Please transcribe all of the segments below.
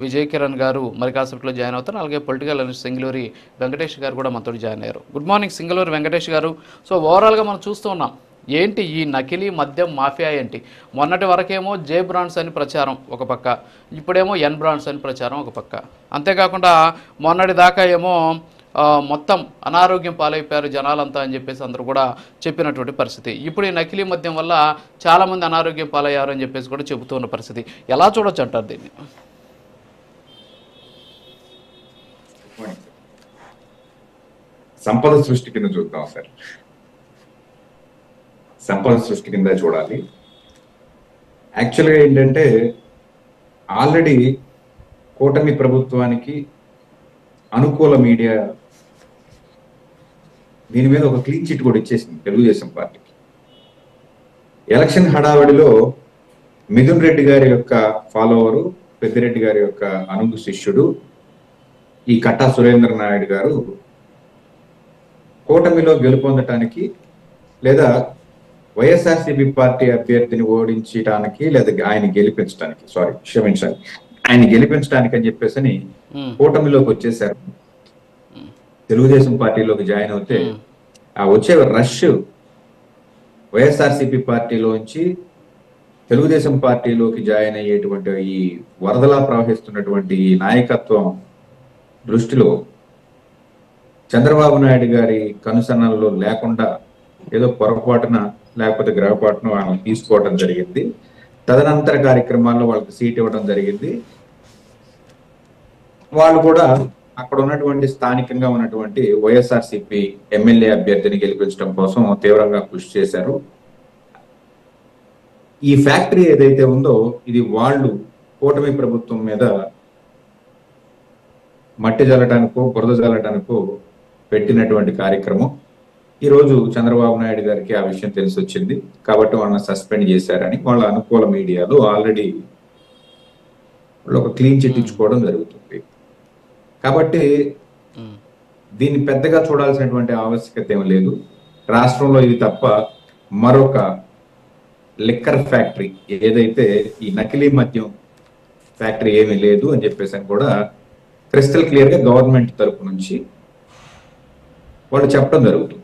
విజయ్ కిరణ్ గారు మరి కాసేపట్లో జాయిన్ అవుతారు. అలాగే పొలిటికల్ అనలిస్ట్ సింగళూరి వెంకటేష్ గారు కూడా మనతో జాయిన్ అయ్యారు. గుడ్ మార్నింగ్ సింగళూరి వెంకటేష్ గారు. సో ఓవరాల్గా మనం చూస్తూ ఉన్నాం, ఏంటి ఈ నకిలీ మద్యం మాఫియా ఏంటి? మొన్నటి వరకేమో జే బ్రాండ్స్ అని ప్రచారం ఒక పక్క, ఇప్పుడేమో ఎన్ బ్రాండ్స్ అని ప్రచారం ఒక పక్క. అంతేకాకుండా మొన్నటి దాకా ఏమో మొత్తం అనారోగ్యం పాలైపోయారు జనాలంతా అని చెప్పేసి అందరూ కూడా చెప్పినటువంటి పరిస్థితి. ఇప్పుడు ఈ నకిలీ మద్యం వల్ల చాలామంది అనారోగ్యం పాలయ్యారు అని చెప్పేసి కూడా చెబుతున్న పరిస్థితి. ఎలా చూడొచ్చు అంటారు దీన్ని? సంపద సృష్టి కింద చూద్దాం సార్. సంపద సృష్టి కింద చూడాలి. యాక్చువల్గా ఏంటంటే ఆల్రెడీ కూటమి ప్రభుత్వానికి అనుకూల మీడియా దీని మీద ఒక క్లీన్ చిట్ కూడా ఇచ్చేసింది తెలుగుదేశం పార్టీకి. ఎలక్షన్ హడావడిలో మిథున్ రెడ్డి గారి యొక్క ఫాలోవరు, పెద్దిరెడ్డి గారి యొక్క అనుగు శిష్యుడు ఈ కట్టా సురేంద్ర నాయుడు గారు కూటమిలో గెలుపొందటానికి లేదా వైఎస్ఆర్సీపీ పార్టీ అభ్యర్థిని ఓడించడానికి లేదా ఆయన గెలిపించడానికి అని చెప్పేసి కూటమిలోకి వచ్చేసారు. తెలుగుదేశం పార్టీలోకి జాయిన్ అవుతే ఆ వచ్చే రష్ వైఎస్ఆర్సీపీ పార్టీలోంచి తెలుగుదేశం పార్టీలోకి జాయిన్ అయ్యేటువంటి ఈ వరదలా ప్రవహిస్తున్నటువంటి ఈ నాయకత్వం దృష్టిలో చంద్రబాబు నాయుడు గారి కనుసన్నల్లో లేకుండా ఏదో పొరపాటున లేకపోతే గ్రహపాటున వాళ్ళని తీసుకోవడం జరిగింది. తదనంతర కార్యక్రమాల్లో వాళ్ళకి సీట్ ఇవ్వడం జరిగింది. వాళ్ళు కూడా అక్కడ ఉన్నటువంటి స్థానికంగా ఉన్నటువంటి వైఎస్ఆర్సీపీ ఎమ్మెల్యే అభ్యర్థిని గెలిపించడం కోసం తీవ్రంగా కృషి చేశారు. ఈ ఫ్యాక్టరీ ఏదైతే ఉందో ఇది వాళ్ళు కూటమి ప్రభుత్వం మీద మట్టి జల్లటానికో బురద జల్లటానికో పెట్టినటువంటి కార్యక్రమం. ఈరోజు చంద్రబాబు నాయుడు గారికి ఆ విషయం తెలిసి వచ్చింది కాబట్టి వాళ్ళని సస్పెండ్ చేశారని వాళ్ళ అనుకూల మీడియాలో ఆల్రెడీ వాళ్ళు ఒక క్లీన్ చిట్ ఇచ్చుకోవడం జరుగుతుంది. కాబట్టి దీన్ని పెద్దగా చూడాల్సినటువంటి ఆవశ్యకత ఏం లేదు. రాష్ట్రంలో ఇది తప్ప మరొక లిక్కర్ ఫ్యాక్టరీ ఏదైతే ఈ నకిలీ మద్యం ఫ్యాక్టరీ ఏమీ లేదు అని చెప్పేసి కూడా క్రిస్టల్ క్లియర్ గా గవర్నమెంట్ తరపు నుంచి వాళ్ళు చెప్పడం జరుగుతుంది.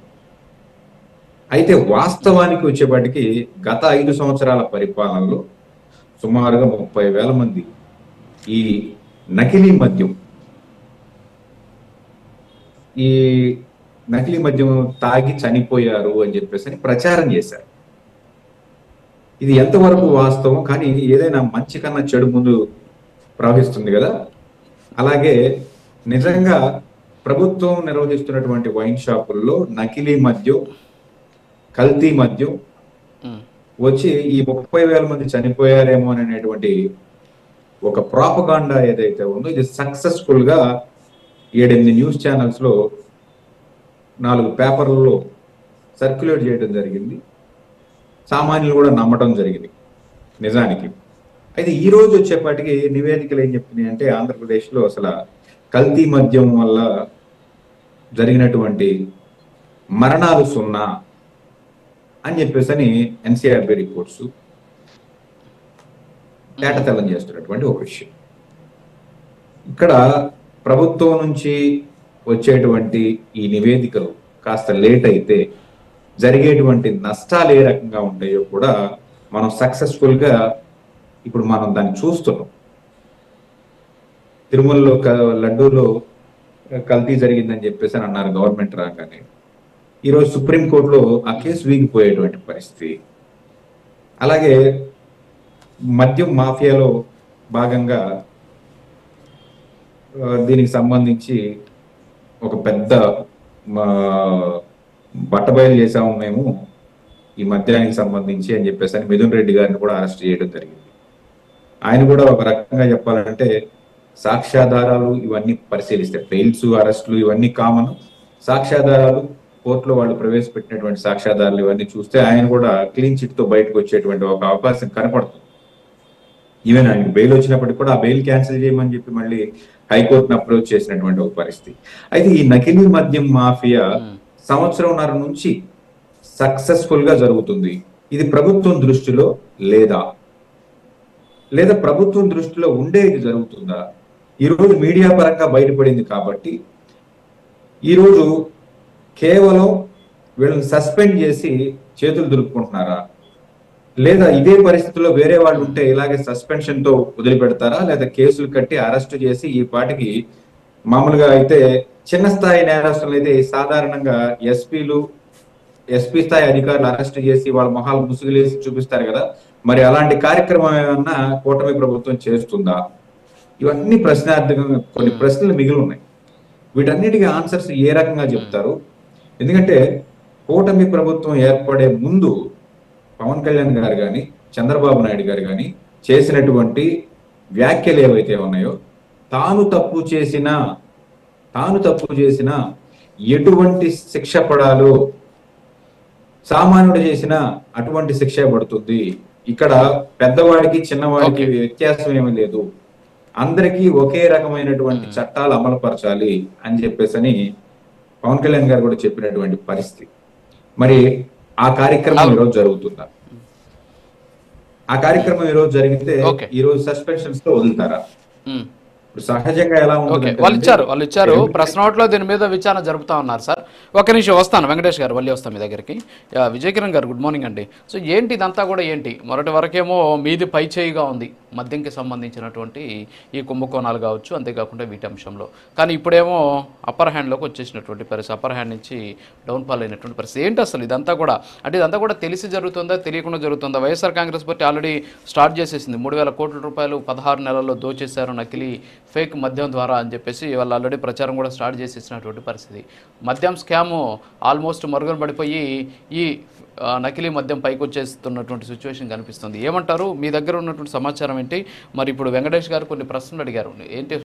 అయితే వాస్తవానికి వచ్చేపాటికి గత 5 సంవత్సరాల పరిపాలనలో సుమారుగా 30,000 మంది ఈ నకిలీ మద్యం తాగి చనిపోయారు అని చెప్పేసి ప్రచారం చేశారు. ఇది ఎంతవరకు వాస్తవం? కానీ ఏదైనా మంచి కన్నా చెడు ముందు ప్రవహిస్తుంది కదా, అలాగే నిజంగా ప్రభుత్వం నిర్వహిస్తున్నటువంటి వైన్ షాపుల్లో నకిలీ మద్యం, కల్తీ మద్యం వచ్చి ఈ 30,000 మంది చనిపోయారేమో అనేటువంటి ఒక ప్రాపగాండా ఏదైతే ఉందో ఇది సక్సెస్ఫుల్ గా 7-8 న్యూస్ ఛానల్స్ లో 4 పేపర్లలో సర్క్యులేట్ చేయడం జరిగింది. సామాన్యులు కూడా నమ్మటం జరిగింది నిజానికి. అయితే ఈ రోజు వచ్చేపాటికి నివేదికలు ఏం చెప్తున్నాయి అంటే ఆంధ్రప్రదేశ్ లో అసలు కల్తీ మద్యం వల్ల జరిగినటువంటి మరణాలు 0 అని చెప్పేసి ఎన్సీఆర్బీ రిపోర్ట్స్ తేటతెల్లం చేస్తున్నటువంటి ఒక విషయం. ఇక్కడ ప్రభుత్వం నుంచి వచ్చేటువంటి ఈ నివేదికలు కాస్త లేట్ అయితే జరిగేటువంటి నష్టాలు ఏ రకంగా ఉంటాయో కూడా మనం సక్సెస్ఫుల్ గా ఇప్పుడు మనం దాన్ని చూస్తున్నాం. తిరుమలలో లడ్డూలో కల్తీ జరిగిందని చెప్పేసి అన్నారు గవర్నమెంట్ రాగానే. ఈరోజు సుప్రీంకోర్టులో ఆ కేసు వీగిపోయేటువంటి పరిస్థితి. అలాగే మద్యం మాఫియాలో భాగంగా దీనికి సంబంధించి ఒక పెద్ద బట్టబయలు చేసాము మేము ఈ మద్యానికి సంబంధించి అని చెప్పేసి మిథున్ రెడ్డి గారిని కూడా అరెస్ట్ చేయడం జరిగింది. ఆయన కూడా ఒక రకంగా చెప్పాలంటే సాక్ష్యాధారాలు ఇవన్నీ పరిశీలిస్తే బెయిల్స్, అరెస్టులు ఇవన్నీ కామన్. సాక్ష్యాధారాలు కోర్టులో వాళ్ళు ప్రవేశపెట్టినటువంటి సాక్ష్యాధారాలు ఇవన్నీ చూస్తే ఆయన కూడా క్లీన్ చిట్ తో బయటకు వచ్చేటువంటి ఒక అవకాశం కనపడుతుంది. ఈవెన్ ఆయనకి బెయిల్ వచ్చినప్పటికీ కూడా ఆ బెయిల్ క్యాన్సిల్ చేయమని చెప్పి మళ్ళీ హైకోర్టును అప్రోచ్ చేసినటువంటి ఒక పరిస్థితి. అయితే ఈ నకిలీ మద్యం మాఫియా 1.5 సంవత్సరం నుంచి సక్సెస్ఫుల్ గా జరుగుతుంది. ఇది ప్రభుత్వం దృష్టిలో లేదా ప్రభుత్వం దృష్టిలో ఉండేది జరుగుతుందా? ఈరోజు మీడియా పరంగా బయటపడింది కాబట్టి ఈరోజు కేవలం వీళ్ళని సస్పెండ్ చేసి చేతులు దులుపుకుంటున్నారా, లేదా ఇదే పరిస్థితుల్లో వేరే వాళ్ళు ఉంటే ఇలాగే సస్పెన్షన్ తో వదిలిపెడతారా, లేదా కేసులు కట్టి అరెస్ట్ చేసి ఈ పాటికి మామూలుగా అయితే చిన్న స్థాయి నేరస్తులు అయితే సాధారణంగా ఎస్పీ స్థాయి అధికారులు అరెస్ట్ చేసి వాళ్ళ మొహాలు ముసుగులేసి చూపిస్తారు కదా, మరి అలాంటి కార్యక్రమం ఏమన్నా కూటమి ప్రభుత్వం చేస్తుందా? ఇవన్నీ ప్రశ్నార్థకంగా కొన్ని ప్రశ్నలు మిగిలి ఉన్నాయి. వీటన్నిటికీ ఆన్సర్స్ ఏ రకంగా చెప్తారు? ఎందుకంటే కూటమి ప్రభుత్వం ఏర్పడే ముందు పవన్ కళ్యాణ్ గారు కానీ చంద్రబాబు నాయుడు గారు కానీ చేసినటువంటి వ్యాఖ్యలు ఏవైతే ఉన్నాయో, తాను తప్పు చేసినా ఎటువంటి శిక్ష పడాలో సామాన్యుడు చేసిన అటువంటి శిక్ష పడుతుంది. ఇక్కడ పెద్దవాడికి చిన్నవాడికి వ్యత్యాసం ఏమీ లేదు, అందరికీ ఒకే రకమైనటువంటి చట్టాలు అమలు పరచాలి అని చెప్పేసి పవన్ కళ్యాణ్ గారు కూడా చెప్పినటువంటి పరిస్థితి. మరి ఆ కార్యక్రమం ఈరోజు జరుగుతుందా? ఆ కార్యక్రమం ఈరోజు జరిగితే ఈరోజు సస్పెన్షన్స్ తో వదులుతారా? ఇప్పుడు సహజంగా ఎలా ఉంటుంది, వాళ్ళు ఇచ్చారు ప్రెస్ నోట్ లో దీని మీద విచారణ జరుపుతా ఉన్నారు సార్. ఒక నిమిషం వస్తాను వెంకటేష్ గారు, మళ్ళీ వస్తాను మీ దగ్గరికి. విజయ్ కిరణ్ గారు గుడ్ మార్నింగ్ అండి. సో ఏంటి ఇదంతా కూడా ఏంటి? మొదటి వరకేమో మీది పై చేయిగా ఉంది మద్యంకి సంబంధించినటువంటి ఈ కుంభకోణాలు కావచ్చు, అంతేకాకుండా వీటి అంశంలో. కానీ ఇప్పుడేమో అప్పర్ హ్యాండ్లోకి వచ్చేసినటువంటి పరిస్థితి, అప్పర్ హ్యాండ్ నుంచి డౌన్ ఫాల్ అయినటువంటి పరిస్థితి. ఏంటి అసలు ఇదంతా కూడా? అంటే ఇదంతా కూడా తెలిసి జరుగుతుందా, తెలియకుండా జరుగుతుందా? YSR Congress party already start చేసేసింది. 3,000 కోట్ల రూపాయలు 16 నెలల్లో దోచేశారు నకిలీ ఫేక్ మద్యం ద్వారా అని చెప్పేసి వాళ్ళు ఆల్రెడీ ప్రచారం కూడా స్టార్ట్ చేసేసినటువంటి పరిస్థితి. మద్యం స్కాము ఆల్మోస్ట్ మరుగున పడిపోయి ఈ నకిలీ మద్యం పైకి వచ్చేస్తున్నటువంటి సిచ్యువేషన్ కనిపిస్తుంది. ఏమంటారు? మీ దగ్గర ఉన్నటువంటి సమాచారం ఏంటి? మరి ఇప్పుడు వెంకటేష్ గారు కొన్ని ప్రశ్నలు అడిగారు, ఏంటి